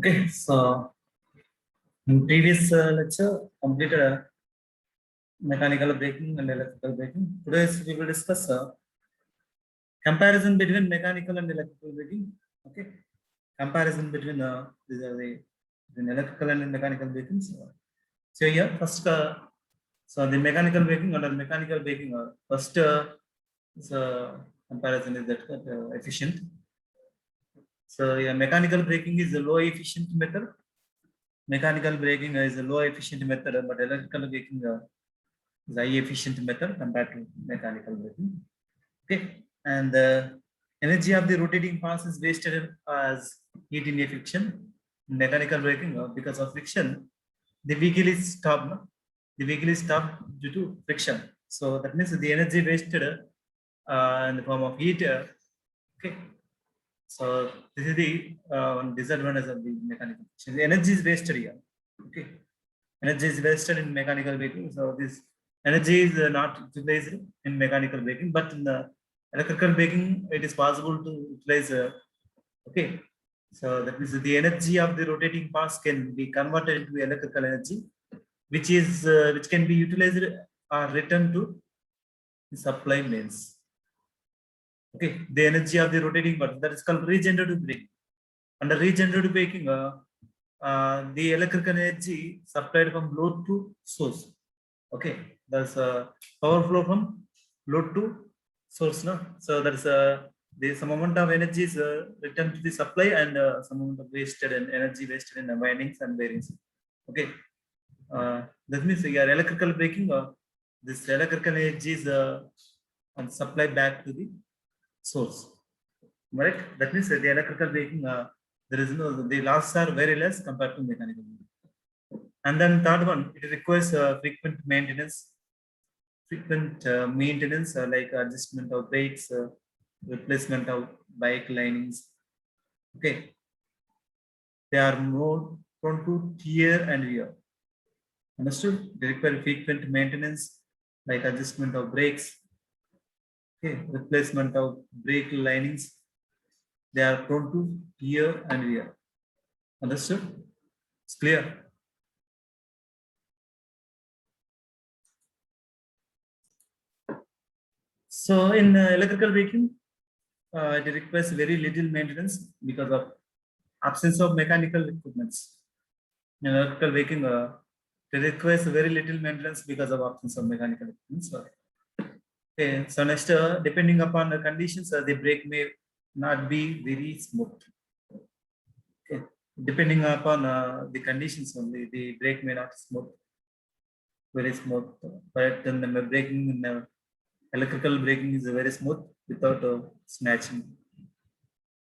Okay, so in previous lecture, completed mechanical braking and electrical braking. Today we will discuss comparison between mechanical and electrical braking. Okay, comparison between these are between electrical and mechanical braking. So here first, so the mechanical braking under mechanical braking, first comparison is that efficient. So yeah, mechanical braking is a low efficient method. Mechanical braking is a low efficient method, but electrical braking is high efficient method compared to mechanical braking. Okay, and the energy of the rotating parts is wasted as heat in a friction. Mechanical braking, because of friction, the vehicle is stopped. No? The vehicle is stopped due to friction. So that means the energy wasted in the form of heat. Okay, so this is the disadvantage of the mechanical friction. The energy is wasted here. Okay, energy is wasted in mechanical braking. So this energy is not utilized in mechanical braking, but in the electrical braking, it is possible to utilize. Okay, so that means the energy of the rotating parts can be converted into electrical energy, which can be utilized or returned to the supply mains. Okay, the energy of the rotating parts, that is called regenerative braking. Under regenerative braking, the electrical energy supplied from load to source. Okay, there's a power flow from load to source. No, so there's some amount of energy is returned to the supply and some amount of wasted and energy wasted in the windings and bearings. Okay, that means your electrical braking, this electrical energy is supplied back to the source. Right? That means the electrical braking, there is no, the losses are very less compared to mechanical braking. And then third one, it requires frequent maintenance. Frequent maintenance like adjustment of brakes, replacement of bike linings. Okay, they are more prone to tear and wear. Understood? They require frequent maintenance like adjustment of brakes. Okay, replacement of brake linings. They are prone to tear and wear. Understood? It's clear. So in electrical braking, it requires very little maintenance because of absence of mechanical equipments. In electrical braking, it requires very little maintenance because of absence of mechanical equipments. Okay, so next, depending upon the conditions, the brake may not be very smooth. Okay, depending upon the conditions only, the brake may not smooth, very smooth. But then the braking in electrical braking is very smooth without snatching.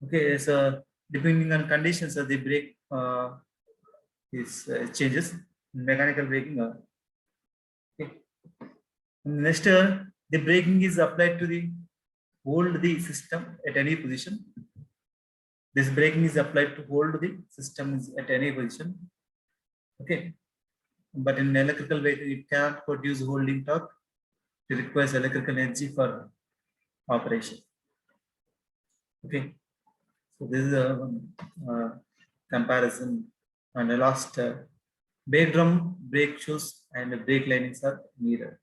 Okay, so depending on conditions, the brake is changes. Mechanical braking. Okay. Next, the braking is applied to the hold the system at any position. This braking is applied to hold the system at any position. Okay, but in electrical braking, it cannot produce holding torque. It requires electrical energy for operation. Okay, so this is a comparison. And the last, brake drum, brake shoes, and brake linings are needed.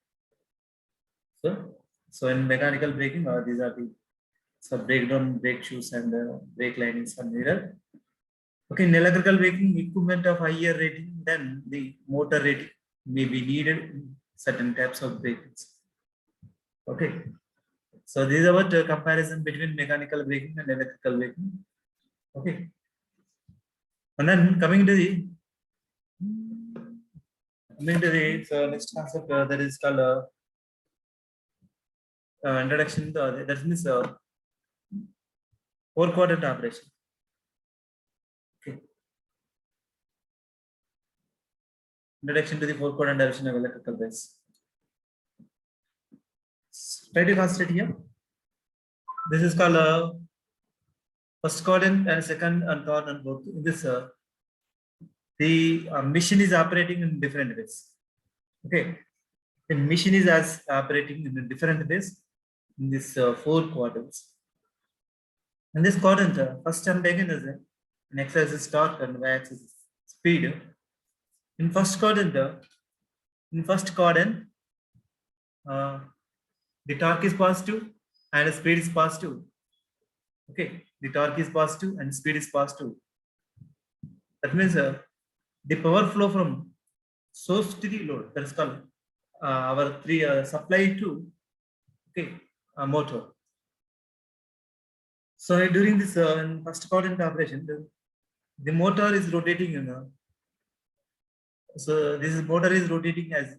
So in mechanical braking, these are the brake drum, brake shoes, and brake linings are needed. Okay, in electrical braking, equipment of higher rating than the motor rating may be needed in certain types of brakes. Okay, so this is about comparison between mechanical braking and electrical braking. Okay, and then coming to the so next concept that is called introduction. That means four quadrant operation. Okay, introduction to the four quadrant operation of electrical brakes. Try to concentrate here. This is called first quadrant and second and third and fourth. In this, the machine is operating in different ways. Okay, the machine is operating in different ways in this four quadrants. In this quadrant, first I'm taking is and x-axis is torque and y-axis is speed. In first quadrant, the torque is positive and the speed is positive. Okay, the torque is positive and speed is positive. That means the power flow from source to the load, that is called our three supply to motor. So during this in first quadrant operation, the motor is rotating. So this motor is rotating as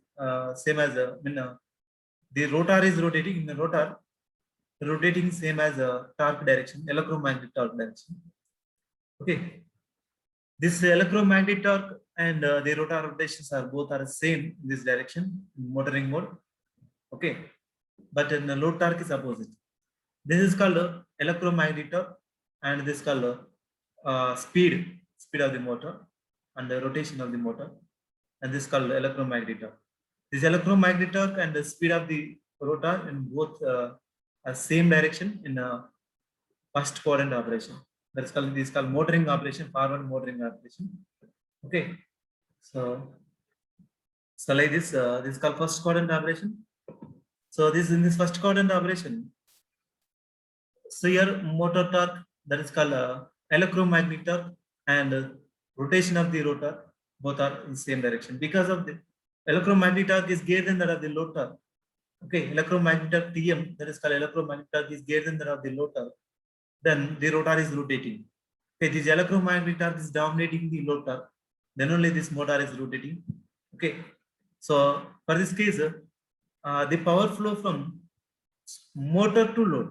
same as the rotor is rotating in the rotor, rotating same as torque direction, electromagnetic torque direction. Okay, this electromagnetic torque and the rotor rotations are both are same in this direction in motoring mode. Okay, but in the load torque is opposite. This is called electromagnetic torque and this is called speed of the motor and the rotation of the motor, and this is called electromagnetic torque. This electromagnetic torque and the speed of the rotor in both are same direction in first quadrant operation. That's called, this is called motoring operation, forward motoring operation. Okay, so like this is called first quadrant operation. So this in this first quadrant operation, so here motor torque, that is called electromagnetic torque, and rotation of the rotor both are in same direction because of the electromagnetic torque is greater than that of the load torque. Okay, electromagnetic torque Tm, that is called electromagnetic torque, is greater than that of the load torque. Then the rotor is rotating. Okay, this electromagnetic torque is dominating the load torque. Then only this motor is rotating. Okay, so for this case, the power flow from motor to load,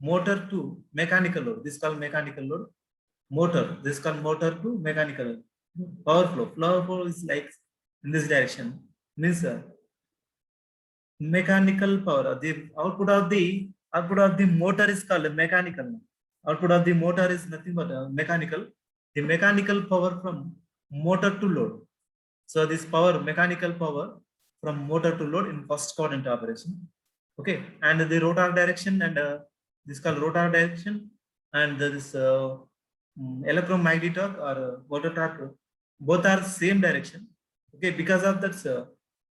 motor to mechanical load, this is called mechanical load. Motor, this is called motor to mechanical load. Power flow is like in this direction, means mechanical power. The output of the motor is called mechanical. Output of the motor is nothing but mechanical. The mechanical power from motor to load. So this power, mechanical power from motor to load in first quadrant operation. Okay, and the rotor direction and this is called rotor direction, and this electromagnetic torque or motor torque, both are same direction. Okay, because of that,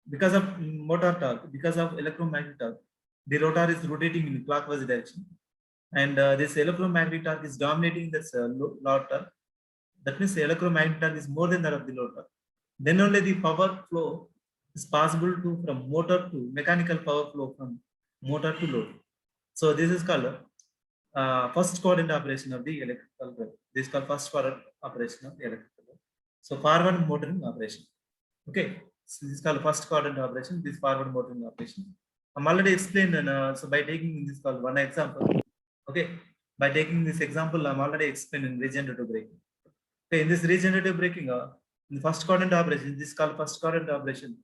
because of motor torque, because of electromagnetic torque, the rotor is rotating in clockwise direction, and this electromagnetic torque is dominating this load torque. That means the electromagnetic torque is more than that of the load torque. Then only the power flow is possible to from motor to mechanical power flow from motor to load. So this is called first quadrant operation of the electrical grid. This is called first quadrant operation of the electrical grid. So forward motoring operation. Okay, so this is called first quadrant operation. This forward motoring operation. I'm already explained. So by taking this called one example. Okay, by taking this example, I'm already explained in regenerative braking. Okay, in this regenerative braking, in the first quadrant operation, this is called first quadrant operation.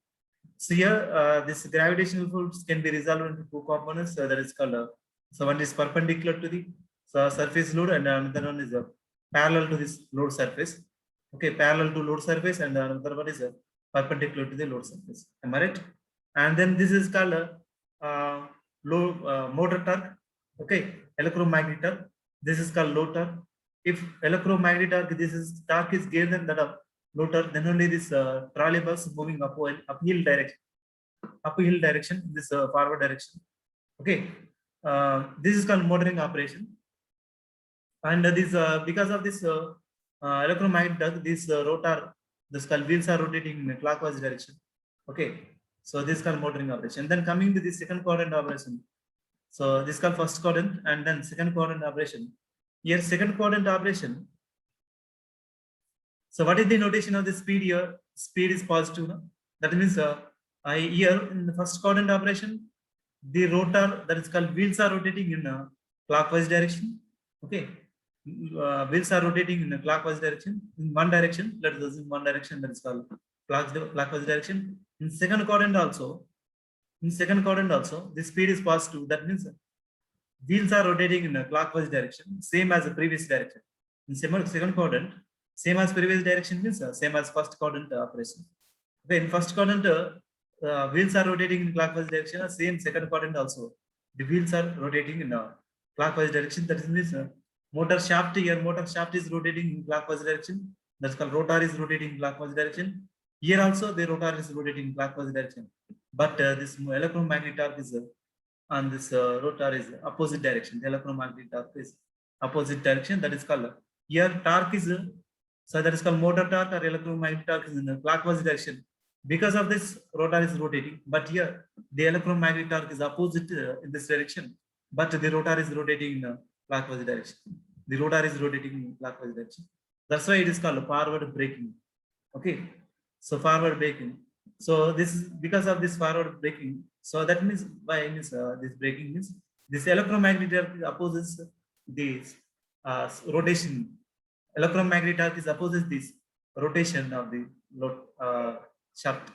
So here, this gravitational force can be resolved into two components. That is called so one is perpendicular to the surface load, and another one is parallel to this load surface. Okay, parallel to load surface, and another one is perpendicular to the load surface. Am I right? And then this is called low motor torque. Okay, electromagnetic torque. This is called load torque. If electromagnetic torque, this is torque is greater than that of load torque, then only this trolley bus moving uphill direction, this forward direction. Okay, this is called motoring operation, and this because of this electromagnetic torque, this rotor, this called wheels are rotating in a clockwise direction. Okay, so this is called motoring operation. Then coming to the second quadrant operation, so this is called first quadrant, and then second quadrant operation. Here second quadrant operation. So what is the notation of the speed here? Speed is positive. No? That means here in the first quadrant operation, the rotor, that is called wheels, are rotating in a clockwise direction. Okay, wheels are rotating in a clockwise direction in one direction. Let us assume one direction, that is called clockwise direction. In second quadrant also, the speed is positive. That means wheels are rotating in a clockwise direction, same as the previous direction. In second quadrant, same as previous direction means same as first quadrant operation. Okay, in first quadrant, wheels are rotating in clockwise direction. Same second quadrant also, the wheels are rotating in a clockwise direction. That means Motor shaft here, motor shaft is rotating in clockwise direction. That's called rotor is rotating in clockwise direction. Here also the rotor is rotating in clockwise direction. But this electromagnetic torque is on this rotor is opposite direction. The electromagnetic torque is opposite direction. That is called here torque is so that is called motor torque or electromagnetic torque is in the clockwise direction. Because of this, rotor is rotating. But here the electromagnetic torque is opposite in this direction. But the rotor is rotating in clockwise direction. The rotor is rotating in clockwise direction. That's why it is called forward braking. Okay, so forward braking. So this is because of this forward braking. So that means why means this braking means this electromagnetic torque opposes this rotation. Electromagnetic torque is opposes this rotation of the shaft.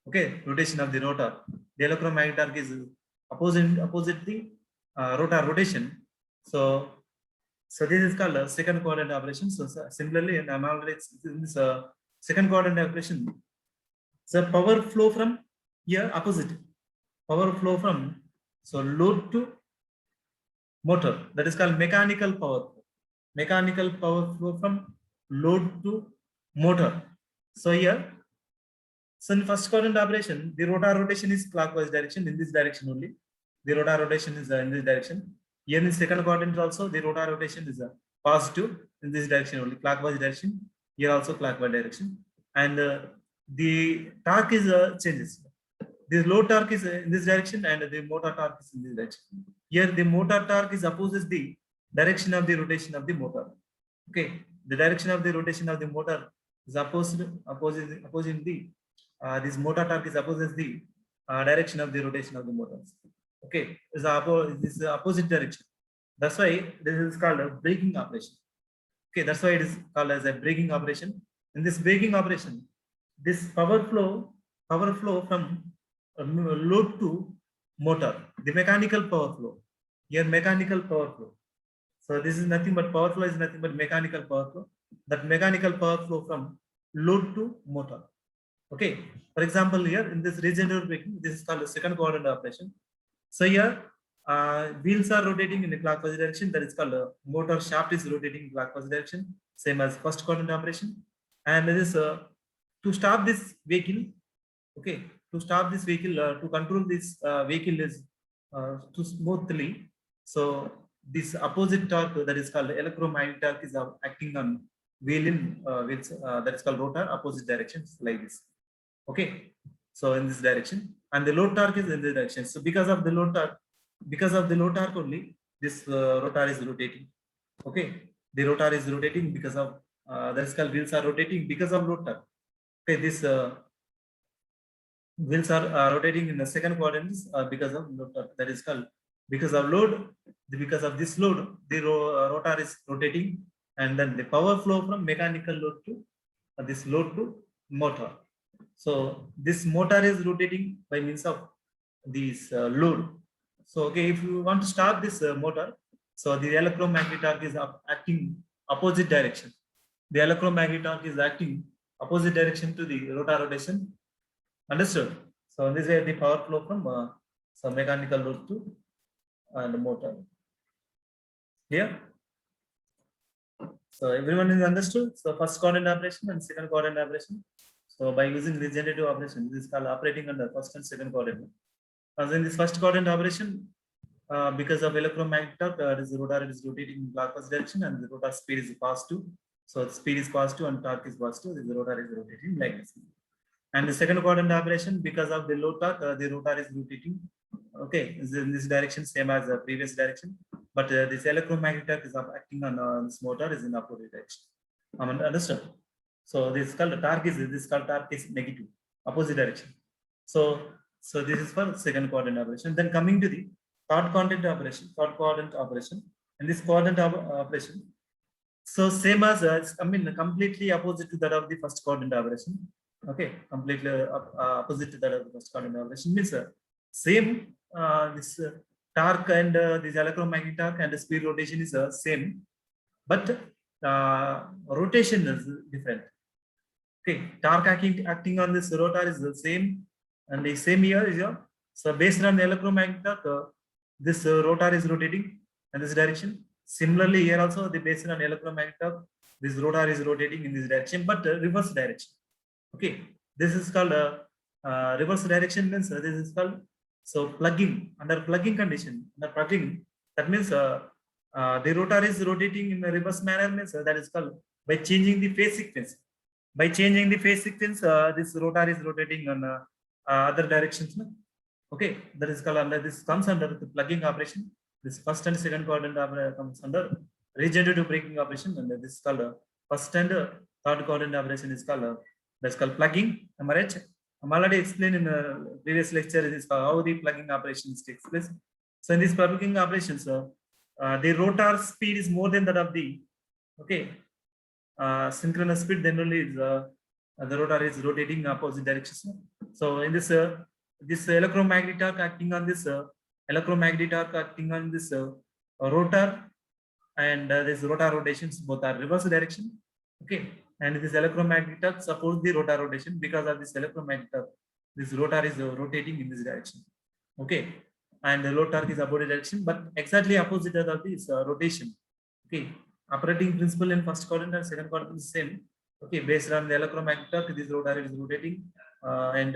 Okay, rotation of the rotor. The electromagnetic torque is opposite the rotor rotation. So this is called second quadrant operation. So similarly, in analytics, in this second quadrant operation, so power flow from here opposite. Power flow from load to motor. That is called mechanical power flow. Mechanical power flow from load to motor. So here, so in first quadrant operation, the rotor rotation is clockwise direction, in this direction only. The rotor rotation is in this direction. Here in second quadrant also, the rotor rotation is positive in this direction only, clockwise direction. Here also clockwise direction. And the torque is changes. The load torque is in this direction and the motor torque is in this direction. Here the motor torque is opposes the direction of the rotation of the motor. Okay, the direction of the rotation of the motor is opposing the this motor torque is opposes the direction of the rotation of the motors. Okay, is this opposite direction. That's why this is called a braking operation. Okay, that's why it is called as a braking operation. In this braking operation, this power flow from load to motor, the mechanical power flow. Here mechanical power flow. So this is nothing but power flow is nothing but mechanical power flow. That mechanical power flow from load to motor. Okay, for example, here in this regenerative braking, this is called a second quadrant operation. So here wheels are rotating in a clockwise direction. That is called motor shaft is rotating in clockwise direction, same as first quadrant operation. And this to stop this vehicle, okay, to stop this vehicle, to control this vehicle is to smoothly. So this opposite torque that is called electromagnetic torque is acting on wheel in wheels that is called rotor opposite directions like this. Okay, so in this direction, and the load torque is in this direction. So because of the load torque only, this rotor is rotating. Okay, the rotor is rotating because of that is called wheels are rotating because of load torque. Okay, this wheels are rotating in the second quadrant because of load torque. That is called because of load. Because of this load, the rotor is rotating, and then the power flow from mechanical load to this load to motor. So this motor is rotating by means of this load. So okay, if you want to start this motor, so the electromagnetic torque is acting opposite direction. The electromagnetic torque is acting opposite direction to the rotor rotation. Understood? So this is the power flow from some mechanical load to and motor. Here. So everyone is understood. So first quadrant operation and second quadrant operation. So by using regenerative operation, this is called operating under first and second quadrant. As in this first quadrant operation, because of electromagnetic torque, this rotor is rotating in clockwise direction and the rotor speed is positive. So the speed is positive and torque is positive. The rotor is rotating like this. And the second quadrant operation, because of the low torque, the rotor is rotating. Okay, is in this direction, same as the previous direction. But this electromagnetic torque is acting on this motor is in opposite direction. Understood? So this is called torque is negative, opposite direction. So this is for second quadrant operation. Then coming to the third quadrant operation. In this quadrant operation, so same as completely opposite to that of the first quadrant operation. Okay, completely opposite to that of the first quadrant operation means same this torque and this electromagnetic torque and the speed rotation is same, but rotation is different. Okay, torque acting on this rotor is the same, and the same here is so based on the electromagnetic torque, this rotor is rotating in this direction, Similarly, here also the based on electromagnetic torque, this rotor is rotating in this direction, but reverse direction. Okay, this is called reverse direction means this is called so plugging. Under plugging condition, under plugging, that means the rotor is rotating in a reverse manner means that is called by changing the phase sequence. By changing the phase sequence, this rotor is rotating on other directions. No? Okay, that is called under this comes under the plugging operation. This first and second quadrant comes under regenerative braking operation, and this is called first and third quadrant operation is called that's called plugging. Am I right? I'm already explained in the previous lecture this how the plugging operations takes place. So in this plugging operations, the rotor speed is more than that of the synchronous speed. Then only is, the rotor is rotating opposite directions. So in this this electromagnetic torque acting on this rotor and this rotor rotations both are reverse direction. Okay, and this electromagnetic torque supports the rotor rotation. Because of this electromagnetic torque, this rotor is rotating in this direction. Okay, and the load torque is opposite direction, but exactly opposite of this rotation. Okay, operating principle in first quadrant and second quadrant is same. Okay, based on the electromagnetic torque, this rotor is rotating, and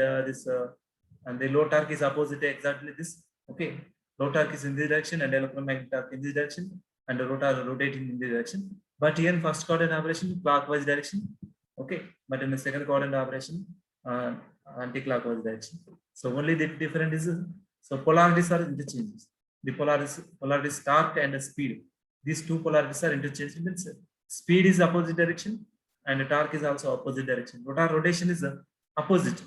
the load torque is opposite exactly this. Okay, load torque is in this direction and electromagnetic torque in this direction, and the rotor rotating in this direction. But here in first quadrant operation, clockwise direction. Okay, but in the second quadrant operation, anti-clockwise direction. So only the difference is so polarities are interchanges. The polarities torque and speed. These two polarities are interchanged. Means speed is opposite direction and the torque is also opposite direction. Rotor rotation is opposite.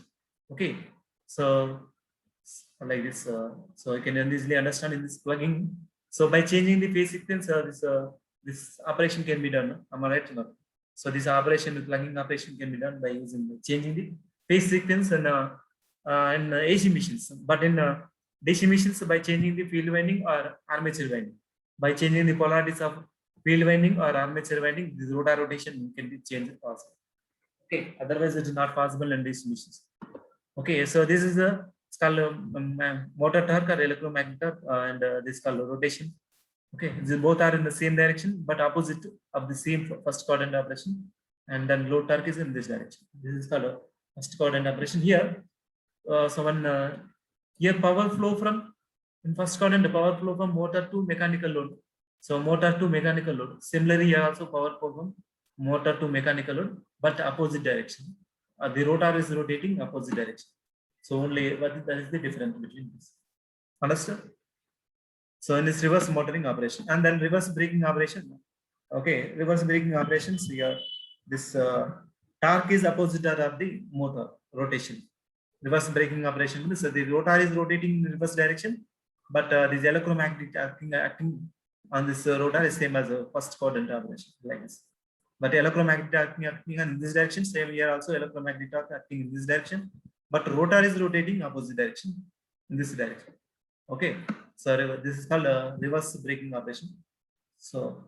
Okay, so like this. So you can easily understand in this plugging. So by changing the phase sequence, this operation can be done. Am I right? So this operation, plugging operation, can be done by using changing the phase sequence and in AC machines. But in DC machines, by changing the field winding or armature winding. By changing the polarities of field winding or armature winding, this rotor rotation can be changed also. Okay, otherwise it is not possible in DC machines. Okay, so this is it's called motor torque or electromagnetic torque, and this is called rotation. Okay, these both are in the same direction but opposite of the same first quadrant operation, and then load torque is in this direction. This is called first quadrant operation. Here, so when here power flow from in first quadrant, the power flow from motor to mechanical load. So motor to mechanical load. Similarly, here also power flow from motor to mechanical load, but opposite direction. The rotor is rotating opposite direction. So only that is the difference between this. Understood? So in this reverse motoring operation and then reverse braking operation. Okay, reverse braking operations here. This torque is opposite of the motor rotation. Reverse braking operation means the rotor is rotating in reverse direction, but this electromagnetic acting on this rotor is same as a first quadrant operation, like this. But electromagnetic acting in this direction, same here also electromagnetic acting in this direction, but rotor is rotating opposite direction in this direction. Okay, so this is called reverse braking operation. So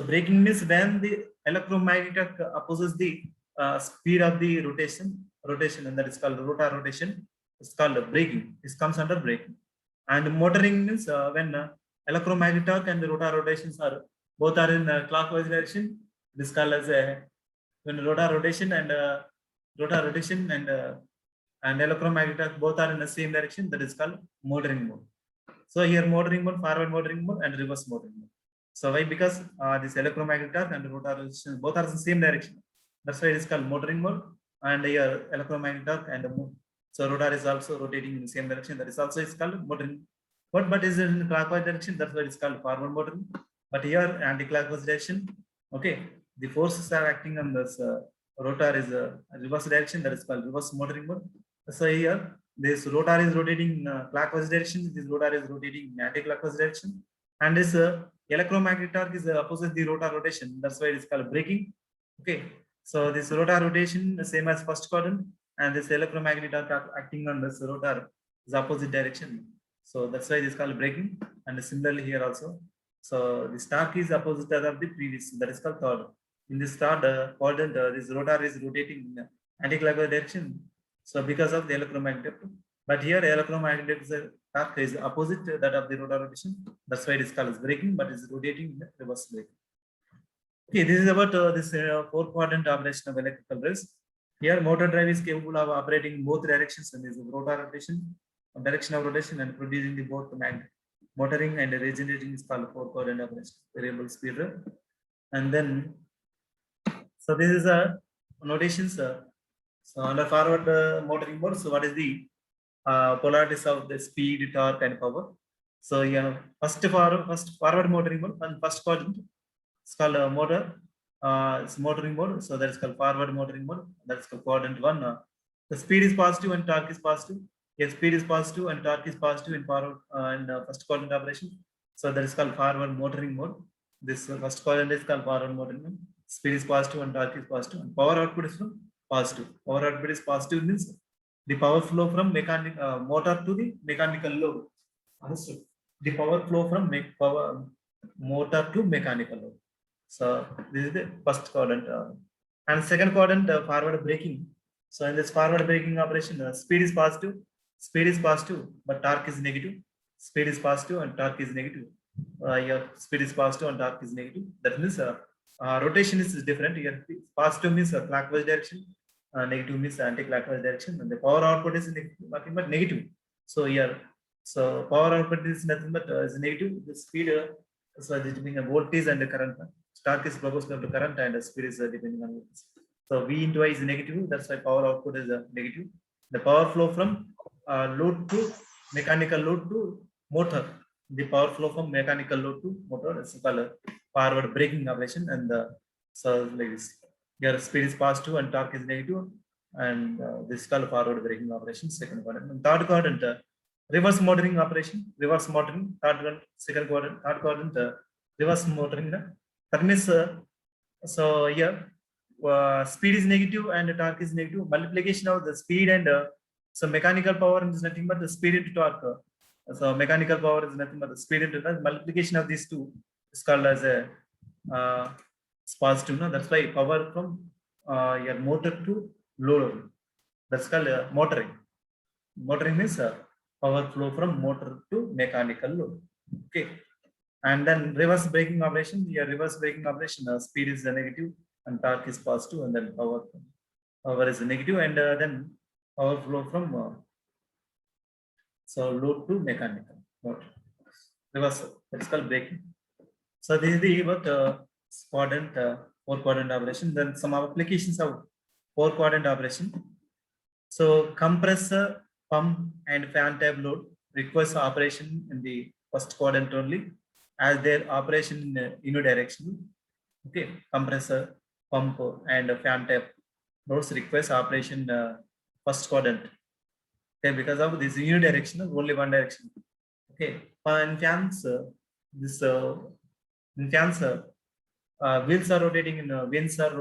braking means when the electromagnetic opposes the speed of the rotation, and that is called rotor rotation. It's called braking. This comes under braking. And motoring means when electromagnetic torque and the rotor rotations are both are in clockwise direction. This called as when rotor rotation and electromagnetic torque both are in the same direction. That is called motoring mode. So here motoring mode, forward motoring mode, and reverse motoring mode. So why? Because this electromagnetic torque and rotor resistance both are in the same direction. That's why it is called motoring mode. And here electromagnetic torque and so rotor is also rotating in the same direction. That is also is called motoring. But is it in clockwise direction? That's why it's called forward motoring. But here anti-clockwise direction. Okay, the forces are acting on this rotor is reverse direction. That is called reverse motoring mode. So here this rotor is rotating in clockwise direction. This rotor is rotating in anti-clockwise direction. And this electromagnetic torque is opposite the rotor rotation. That's why it is called braking. Okay, so this rotor rotation the same as first quadrant, and this electromagnetic torque acting on this rotor is opposite direction. So that's why it is called braking. And similarly here also. So this torque is opposite of the previous. That is called third. In this third quadrant, this rotor is rotating in anti-clockwise direction. So because of the electromagnetic But here electromagnetic torque is opposite that of the rotor rotation. That's why it is called as braking, but it's rotating in the reverse braking. Okay, this is about this 4-quadrant operation of electrical rails. Here, motor drive is capable of operating in both directions, and is rotor rotation, direction of rotation, and producing the both motoring and regenerating is called 4-quadrant operation, variable speed drive. And then, so this is a notations. So under forward motoring mode, so what is the polarities of the speed, torque, and power? So yeah, first forward motoring mode and first quadrant. It's called motor. It's motoring mode. So that is called forward motoring mode. That's called quadrant 1. The speed is positive and torque is positive. Yes, speed is positive and torque is positive in forward and first quadrant operation. So that is called forward motoring mode. This first quadrant is called forward motoring mode. Speed is positive and torque is positive. And power output is from positive. Power output is positive means the power flow from motor to the mechanical load. Understood? The power flow from motor to mechanical load. So this is the first quadrant. And second quadrant, forward braking. So in this forward braking operation, speed is positive, but torque is negative. Speed is positive and torque is negative. Yeah, speed is positive and torque is negative. That means rotation is different. Here, positive means clockwise direction, negative means anti-clockwise direction, and the power output is nothing but negative. So here, so power output is nothing but is negative. The speed, so this being a voltage and the current. Torque is proportional to current and the speed is depending on voltage. So V into I is negative. That's why power output is negative. The power flow from load to mechanical load to motor. The power flow from mechanical load to motor is called forward braking operation. And so like this, your speed is positive and torque is negative, and this is called forward braking operation. Second quadrant. And third quadrant, reverse motoring operation. Reverse motoring. Second quadrant. Third quadrant, reverse motoring. That means so here speed is negative and torque is negative. Multiplication of the speed and so mechanical power is nothing but the speed into torque. So mechanical power is nothing but the speed into torque. Multiplication of these two is called as a positive. No? That's why power from your motor to load. That's called motoring. Motoring means power flow from motor to mechanical load. Okay. And then reverse braking operation. Your reverse braking operation, speed is negative and torque is positive, and then power is negative, and then power flow from so load to mechanical motor. Reverse, that's called braking. So this is the quadrant, 4-quadrant operation. Then some applications of 4-quadrant operation. So compressor, pump, and fan type load requires operation in the first quadrant only, as their operation in unidirectional. Okay, compressor, pump, and fan type loads requires operation first quadrant. Okay, because of this unidirectional, only one direction. Okay, in fans, this in fans, wheels are rotating in vanes are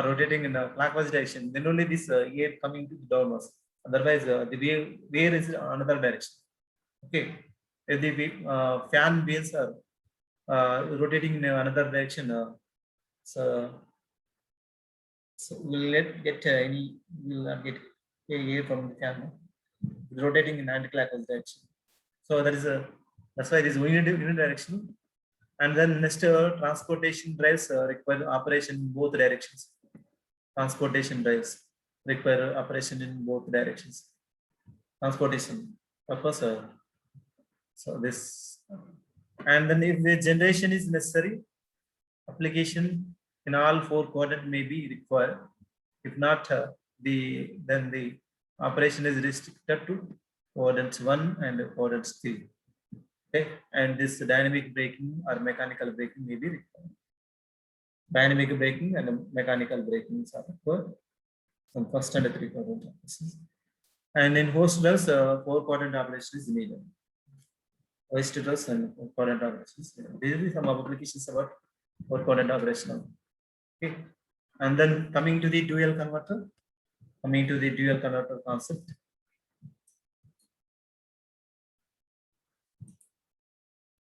rotating in a clockwise direction. Then only this air coming to the downwards. Otherwise, the wave is another direction. Okay. If the fan wheels are rotating in another direction, so we'll not get air from the fan. It's rotating in anti-clockwise direction. So that's why this unidirectional. And then next, transportation drives require operation in both directions. Transportation drives require operation in both directions. Transportation purpose. So this, and then if the generation is necessary, application in all 4 quadrants may be required. If not, then the operation is restricted to quadrants 1 and quadrants 3. Okay, and this dynamic braking or mechanical braking may be required. Dynamic braking and mechanical braking are required. Some first and 3 quadrant operations. And in host drives, 4 quadrant operation is needed. Host drives and 4 quadrant operations. These are some applications about 4 quadrant operation. Okay, and then coming to the dual converter concept.